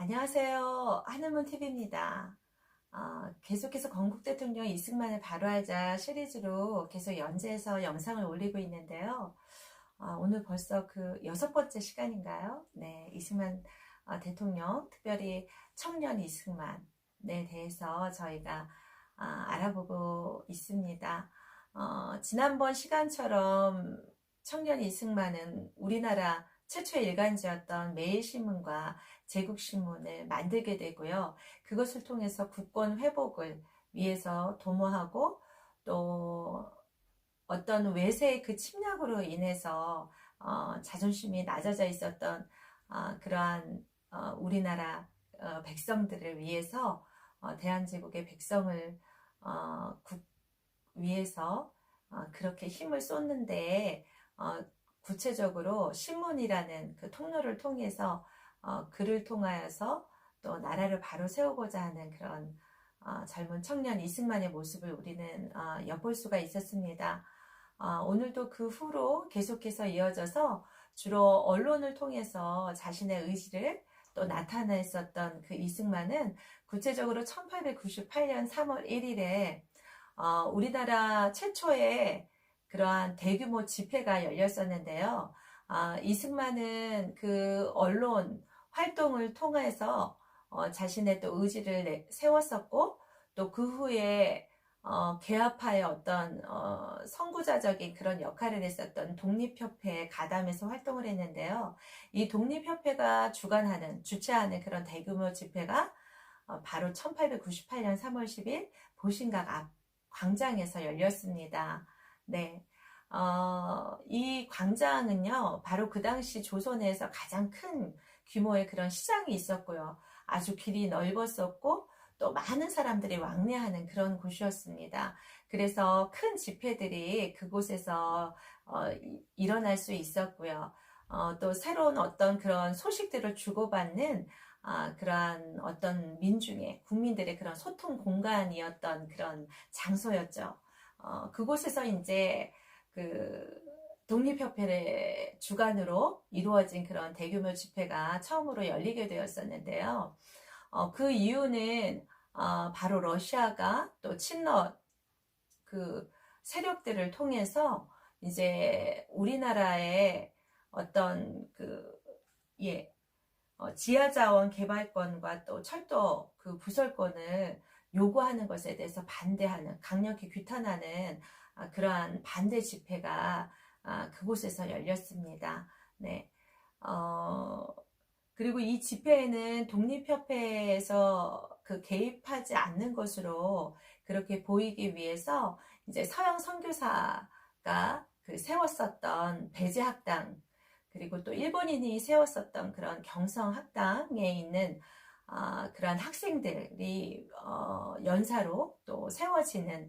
안녕하세요. 하늘문TV입니다. 계속해서 건국 대통령 이승만을 바로하자 시리즈로 계속 연재해서 영상을 올리고 있는데요. 오늘 벌써 그 6번째 시간인가요? 네, 이승만 대통령, 특별히 청년 이승만에 대해서 저희가 알아보고 있습니다. 지난번 시간처럼 청년 이승만은 우리나라 최초의 일간지였던 매일신문과 제국신문을 만들게 되고요. 그것을 통해서 국권 회복을 위해서 도모하고 또 어떤 외세의 그 침략으로 인해서 자존심이 낮아져 있었던 그러한 우리나라 백성들을 위해서 대한제국의 백성을 위해서 그렇게 힘을 쏟는데 구체적으로 신문이라는 그 통로를 통해서 글을 통하여서 또 나라를 바로 세우고자 하는 그런 젊은 청년 이승만의 모습을 우리는 엿볼 수가 있었습니다. 오늘도 그 후로 계속해서 이어져서 주로 언론을 통해서 자신의 의지를 또 나타냈었던 그 이승만은 구체적으로 1898년 3월 1일에 우리나라 최초의 그러한 대규모 집회가 열렸었는데요. 이승만은 그 언론 활동을 통해서 자신의 또 의지를 세웠었고 또 그 후에 개화파의 어떤 선구자적인 그런 역할을 했었던 독립협회에 가담해서 활동을 했는데요. 이 독립협회가 주최하는 그런 대규모 집회가 바로 1898년 3월 10일 보신각 앞 광장에서 열렸습니다. 네. 이 광장은요, 바로 그 당시 조선에서 가장 큰 규모의 그런 시장이 있었고요. 아주 길이 넓었었고, 또 많은 사람들이 왕래하는 그런 곳이었습니다. 그래서 큰 집회들이 그곳에서 일어날 수 있었고요. 또 새로운 어떤 그런 소식들을 주고받는 그러한 어떤 국민들의 그런 소통 공간이었던 그런 장소였죠. 그곳에서 이제 그 독립협회를 주관으로 이루어진 그런 대규모 집회가 처음으로 열리게 되었었는데요. 그 이유는 바로 러시아가 또 친러 그 세력들을 통해서 이제 우리나라의 어떤 지하자원 개발권과 또 철도 그 부설권을 요구하는 것에 대해서 강력히 규탄하는 그러한 반대 집회가 그곳에서 열렸습니다. 네. 그리고 이 집회에는 독립협회에서 개입하지 않는 것으로 그렇게 보이기 위해서 이제 서양 선교사가 세웠었던 배제학당, 그리고 또 일본인이 세웠었던 그런 경성학당에 있는 그러한 학생들이 연사로 또 세워지는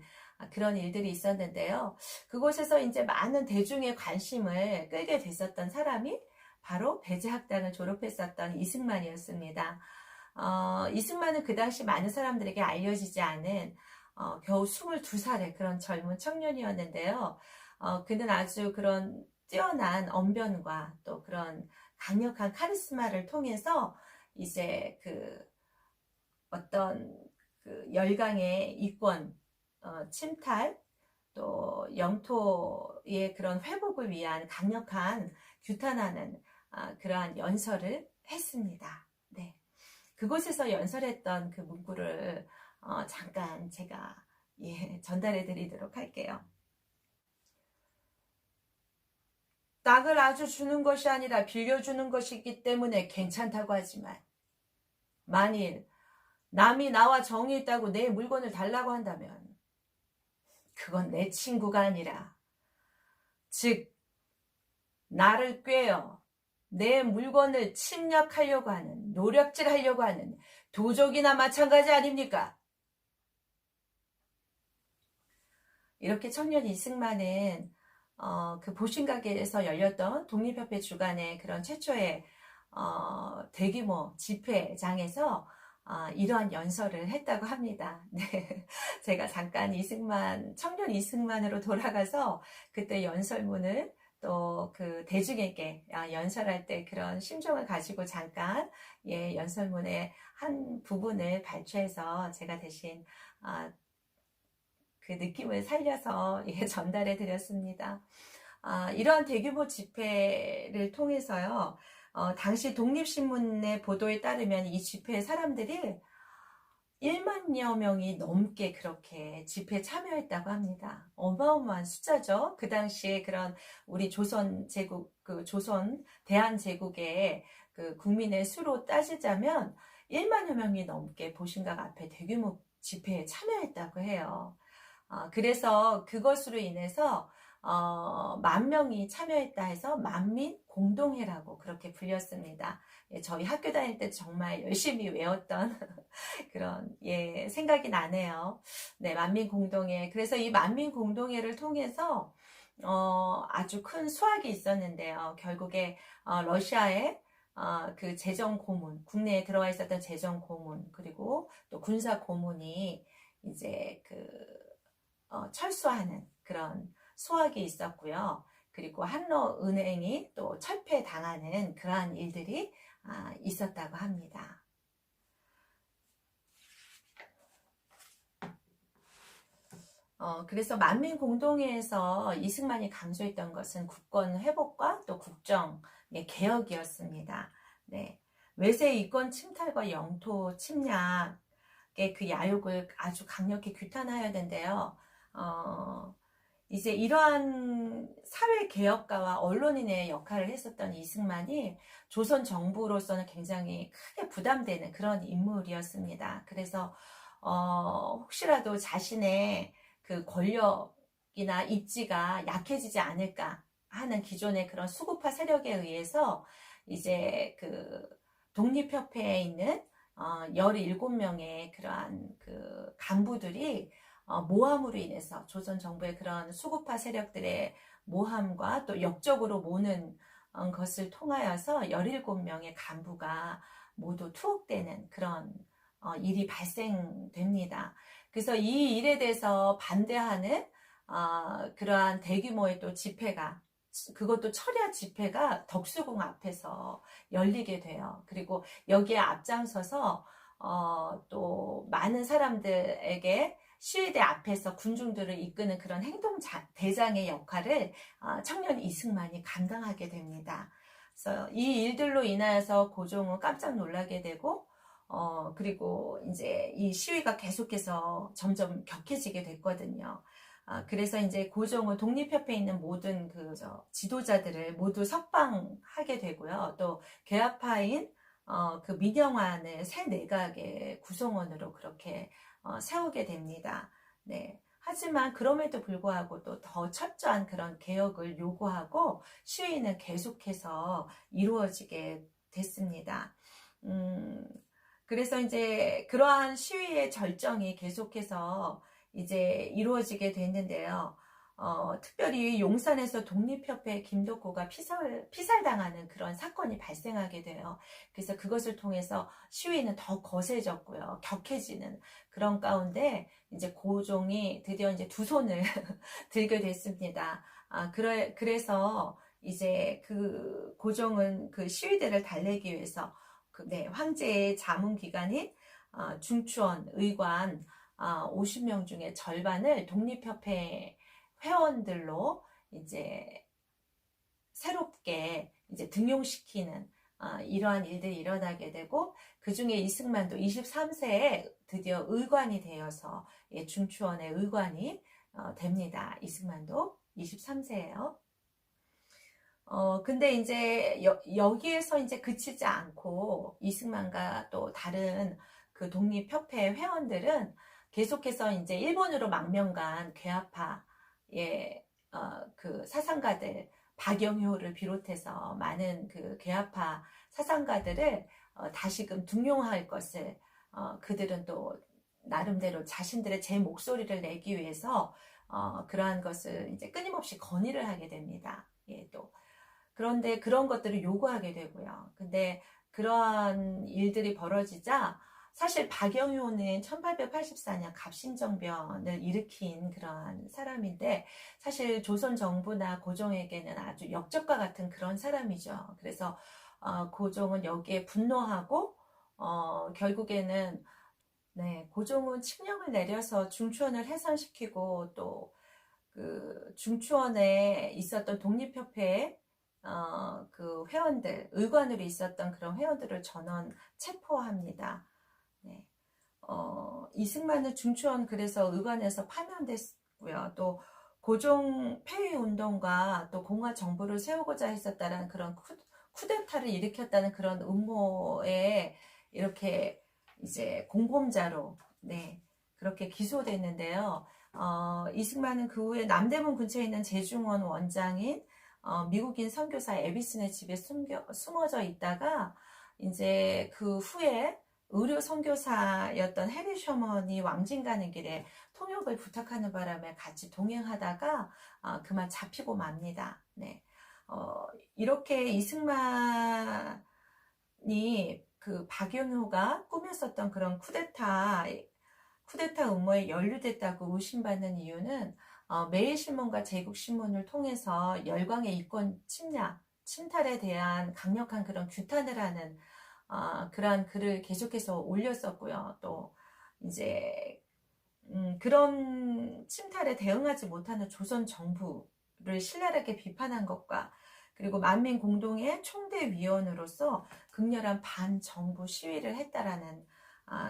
그런 일들이 있었는데요. 그곳에서 이제 많은 대중의 관심을 끌게 됐었던 사람이 바로 배제학당을 졸업했었던 이승만이었습니다. 이승만은 그 당시 많은 사람들에게 알려지지 않은 겨우 22살의 그런 젊은 청년이었는데요. 그는 아주 그런 뛰어난 언변과 또 그런 강력한 카리스마를 통해서 이제 어떤 열강의 이권 침탈 또 영토의 그런 회복을 위한 강력한 규탄하는 그러한 연설을 했습니다. 네. 그곳에서 연설했던 그 문구를 잠깐 제가 전달해 드리도록 할게요. 땅을 아주 주는 것이 아니라 빌려주는 것이기 때문에 괜찮다고 하지만 만일 남이 나와 정이 있다고 내 물건을 달라고 한다면 그건 내 친구가 아니라 즉 나를 꿰어 내 물건을 침략하려고 하는 노략질하려고 하는 도적이나 마찬가지 아닙니까? 이렇게 청년 이승만은 그 보신각에서 열렸던 독립협회 주관의 그런 최초의 대규모 집회장에서 이러한 연설을 했다고 합니다. 네. 제가 잠깐 청년 이승만으로 돌아가서 그때 연설문을 또 그 대중에게 연설할 때 그런 심정을 가지고 잠깐 연설문의 한 부분을 발췌해서 제가 대신 그 느낌을 살려서 전달해 드렸습니다. 이러한 대규모 집회를 통해서요, 당시 독립신문의 보도에 따르면 이 집회에 사람들이 1만여 명이 넘게 그렇게 집회에 참여했다고 합니다. 어마어마한 숫자죠. 그 당시에 그런 우리 조선 제국, 그 조선 대한제국의 그 국민의 수로 따지자면 1만여 명이 넘게 보신각 앞에 대규모 집회에 참여했다고 해요. 그래서 그것으로 인해서 10,000명이 참여했다 해서 만민 공동회라고 그렇게 불렸습니다. 저희 학교 다닐 때 정말 열심히 외웠던 그런 생각이 나네요. 네, 만민 공동회. 그래서 이 만민 공동회를 통해서 아주 큰 수확이 있었는데요. 결국에 러시아의 그 재정 고문, 국내에 들어와 있었던 재정 고문, 그리고 또 군사 고문이 이제 철수하는 그런 수확이 있었고요. 그리고 한러은행이 또 철폐당하는 그러한 일들이 있었다고 합니다. 그래서 만민공동회에서 이승만이 강조했던 것은 국권 회복과 또 국정 개혁이었습니다. 네. 외세 이권 침탈과 영토 침략의 그 야욕을 아주 강력히 규탄하여야 된대요. 이제 이러한 사회개혁가와 언론인의 역할을 했었던 이승만이 조선 정부로서는 굉장히 크게 부담되는 그런 인물이었습니다. 그래서 혹시라도 자신의 그 권력이나 입지가 약해지지 않을까 하는 기존의 그런 수구파 세력에 의해서 이제 그 독립협회에 있는 17명의 그러한 그 간부들이 모함으로 인해서 조선 정부의 그런 수구파 세력들의 모함과 또 역적으로 모는 것을 통하여서 17명의 간부가 모두 투옥되는 그런 일이 발생됩니다. 그래서 이 일에 대해서 반대하는 그러한 대규모의 또 집회가, 그것도 철야 집회가 덕수궁 앞에서 열리게 돼요. 그리고 여기에 앞장서서 또 많은 사람들에게 시위대 앞에서 군중들을 이끄는 그런 행동 대장의 역할을 청년 이승만이 감당하게 됩니다. 그래서 이 일들로 인하여서 고종은 깜짝 놀라게 되고 그리고 이제 이 시위가 계속해서 점점 격해지게 됐거든요. 그래서 이제 고종은 독립협회에 있는 모든 지도자들을 모두 석방하게 되고요. 또 개화파인 그 민영환을 새 내각의 구성원으로 그렇게 세우게 됩니다. 네. 하지만 그럼에도 불구하고 또 더 철저한 그런 개혁을 요구하고 시위는 계속해서 이루어지게 됐습니다. 그래서 이제 그러한 시위의 절정이 계속해서 이제 이루어지게 됐는데요. 특별히 용산에서 독립협회 김덕호가 피살당하는 그런 사건이 발생하게 돼요. 그래서 그것을 통해서 시위는 더 거세졌고요. 격해지는 그런 가운데 이제 고종이 드디어 이제 두 손을 들게 됐습니다. 그래서 이제 그 고종은 그 시위대를 달래기 위해서 황제의 자문기관인 중추원 의관 50명 중에 절반을 독립협회 회원들로 이제 새롭게 이제 등용시키는 이러한 일들이 일어나게 되고, 그 중에 이승만도 23세에 드디어 의관이 되어서 중추원의 의관이 됩니다. 이승만도 23세예요. 근데 이제 여기에서 이제 그치지 않고 이승만과 또 다른 그 독립협회 회원들은 계속해서 이제 일본으로 망명간 괴아파의 그 사상가들 박영효를 비롯해서 많은 그 괴아파 사상가들을 다시금 등용할 것을 그들은 또 나름대로 자신들의 제 목소리를 내기 위해서 그러한 것을 이제 끊임없이 건의를 하게 됩니다. 또 그런데 그런 것들을 요구하게 되고요. 근데 그러한 일들이 벌어지자 사실 박영효는 1884년 갑신정변을 일으킨 그런 사람인데 사실 조선 정부나 고종에게는 아주 역적과 같은 그런 사람이죠. 그래서 고종은 여기에 분노하고 결국에는 네, 고종은 칙령을 내려서 중추원을 해산시키고 또 그 중추원에 있었던 독립협회의 그 회원들, 의관으로 있었던 그런 회원들을 전원 체포합니다. 네. 이승만은 중추원 그래서 의관에서 파면됐고요. 또 고종 폐위 운동과 또 공화 정부를 세우고자 했었다는 그런 쿠데타를 일으켰다는 그런 음모에 이렇게 이제 공범자로 네, 그렇게 기소됐는데요. 이승만은 그 후에 남대문 근처에 있는 제중원 원장인 미국인 선교사 에비슨의 집에 숨어져 있다가 이제 그 후에 의료 선교사였던 해리 셔먼이 왕진 가는 길에 통역을 부탁하는 바람에 같이 동행하다가 그만 잡히고 맙니다. 네. 이렇게 이승만이 그 박영효가 꾸몄었던 그런 쿠데타 음모에 연루됐다고 의심받는 이유는 매일신문과 제국신문을 통해서 열강의 이권 침탈에 대한 강력한 그런 규탄을 하는 그러한 글을 계속해서 올렸었고요. 또 이제 그런 침탈에 대응하지 못하는 조선 정부를 신랄하게 비판한 것과 그리고 만민 공동의 총대위원으로서 극렬한 반정부 시위를 했다라는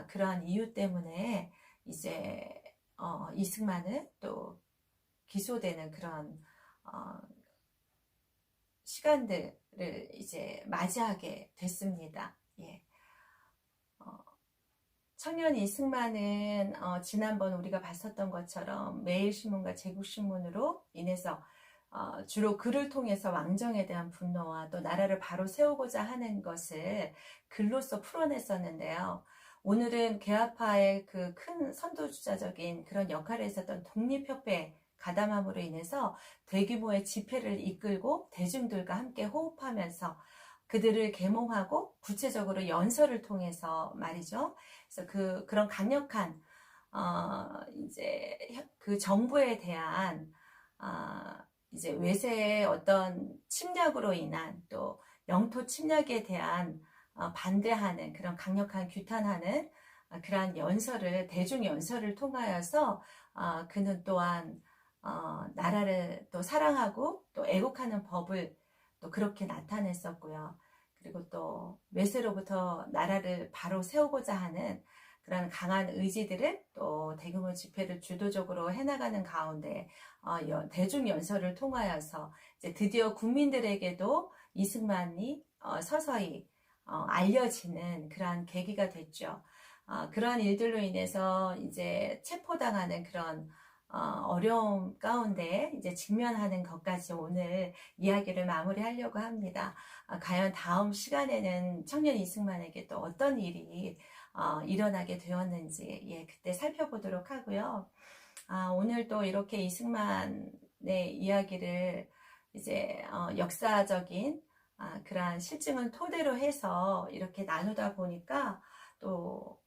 그러한 이유 때문에 이제 이승만은 또 기소되는 그런 시간들을 이제 맞이하게 됐습니다. 예. 청년 이승만은 지난번 우리가 봤었던 것처럼 매일신문과 제국신문으로 인해서 주로 글을 통해서 왕정에 대한 분노와 또 나라를 바로 세우고자 하는 것을 글로써 풀어냈었는데요. 오늘은 개화파의 그 큰 선두주자적인 그런 역할을 했었던 독립협회 가담함으로 인해서 대규모의 집회를 이끌고 대중들과 함께 호흡하면서 그들을 계몽하고 구체적으로 연설을 통해서 말이죠. 그래서 그런 강력한 이제 그 정부에 대한 이제 외세의 어떤 침략으로 인한 또 영토 침략에 대한 반대하는 그런 강력한 규탄하는 그러한 연설을 대중 연설을 통하여서 그는 또한 나라를 또 사랑하고 또 애국하는 법을 또 그렇게 나타냈었고요. 그리고 또 외세로부터 나라를 바로 세우고자 하는 그런 강한 의지들을 또 대규모 집회를 주도적으로 해나가는 가운데 대중 연설을 통하여서 이제 드디어 국민들에게도 이승만이 서서히 알려지는 그러한 계기가 됐죠. 그러한 일들로 인해서 이제 체포당하는 그런 어려움 가운데 이제 직면하는 것까지 오늘 이야기를 마무리하려고 합니다. 과연 다음 시간에는 청년 이승만에게 또 어떤 일이 일어나게 되었는지 예, 그때 살펴보도록 하고요. 오늘 또 이렇게 이승만의 이야기를 이제 역사적인 그러한 실증을 토대로 해서 이렇게 나누다 보니까 또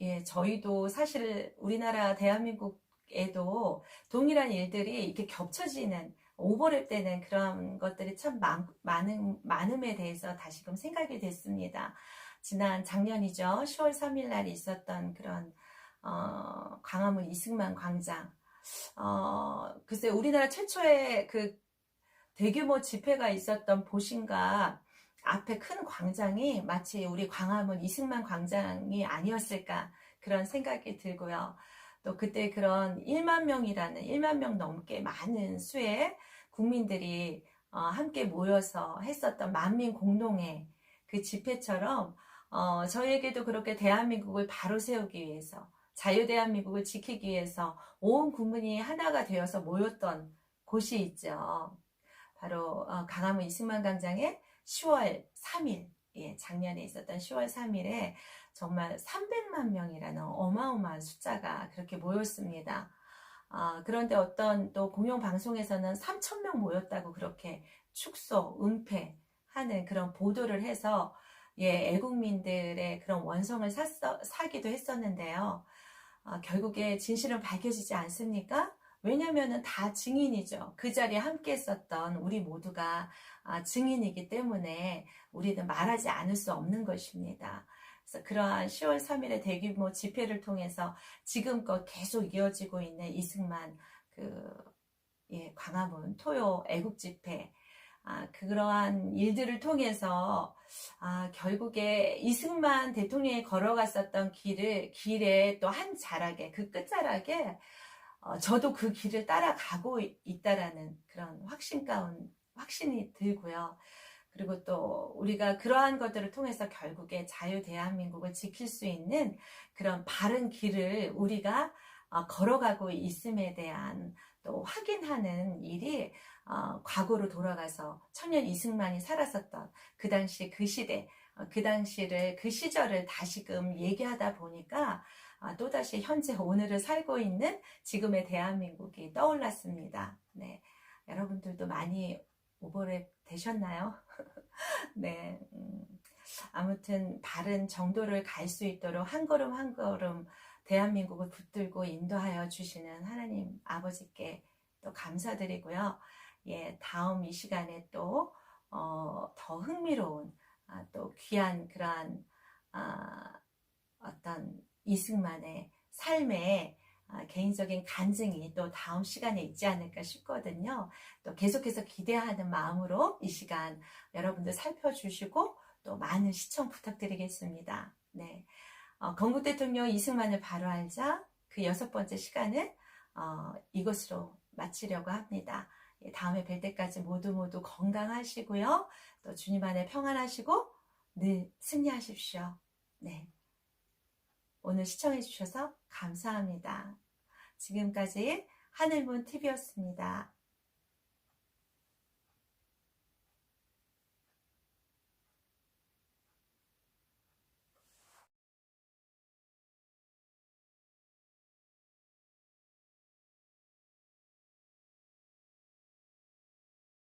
예, 저희도 사실 우리나라 대한민국에도 동일한 일들이 이렇게 겹쳐지는 오버랩되는 그런 것들이 참 많음에 대해서 다시금 생각이 됐습니다. 지난 작년이죠. 10월 3일 날 있었던 그런 광화문 이승만 광장. 글쎄 우리나라 최초의 그 대규모 집회가 있었던 보신가 앞에 큰 광장이 마치 우리 광화문 이승만 광장이 아니었을까 그런 생각이 들고요. 또 그때 그런 1만 명 넘게 많은 수의 국민들이 함께 모여서 했었던 만민 공동의 그 집회처럼 저희에게도 그렇게 대한민국을 바로 세우기 위해서 자유대한민국을 지키기 위해서 온 국민이 하나가 되어서 모였던 곳이 있죠. 바로 광화문 이승만 광장에 10월 3일 예, 작년에 있었던 10월 3일에 정말 300만 명이라는 어마어마한 숫자가 그렇게 모였습니다. 그런데 어떤 또 공영방송에서는 3,000명 모였다고 그렇게 축소, 은폐하는 그런 보도를 해서 애국민들의 그런 원성을 사기도 했었는데요. 결국에 진실은 밝혀지지 않습니까? 왜냐면은 다 증인이죠. 그 자리에 함께 했었던 우리 모두가 증인이기 때문에 우리는 말하지 않을 수 없는 것입니다. 그래서 그러한 10월 3일의 대규모 집회를 통해서 지금껏 계속 이어지고 있는 이승만 광화문 토요 애국 집회, 그러한 일들을 통해서 결국에 이승만 대통령이 걸어갔었던 길에 또 한 자락에, 그 끝자락에 저도 그 길을 따라가고 있다라는 그런 확신이 들고요. 그리고 또 우리가 그러한 것들을 통해서 결국에 자유 대한민국을 지킬 수 있는 그런 바른 길을 우리가 걸어가고 있음에 대한 또 확인하는 일이 과거로 돌아가서 청년 이승만이 살았었던 그 당시 그 시대, 그 시절을 다시금 얘기하다 보니까 또다시 현재 오늘을 살고 있는 지금의 대한민국이 떠올랐습니다. 네, 여러분들도 많이 오버랩 되셨나요? 네, 아무튼 바른 정도를 갈 수 있도록 한 걸음 한 걸음 대한민국을 붙들고 인도하여 주시는 하나님 아버지께 또 감사드리고요. 다음 이 시간에 또 더 흥미로운 또 귀한 그러한 어떤 이승만의 삶의 개인적인 간증이 또 다음 시간에 있지 않을까 싶거든요. 또 계속해서 기대하는 마음으로 이 시간 여러분들 살펴주시고 또 많은 시청 부탁드리겠습니다. 네, 건국 대통령 이승만을 바로 알자 그 6번째 시간은 이것으로 마치려고 합니다. 다음에 뵐 때까지 모두 건강하시고요. 또 주님 안에 평안하시고 늘 승리하십시오. 네, 오늘 시청해 주셔서 감사합니다. 지금까지 하늘문 TV였습니다.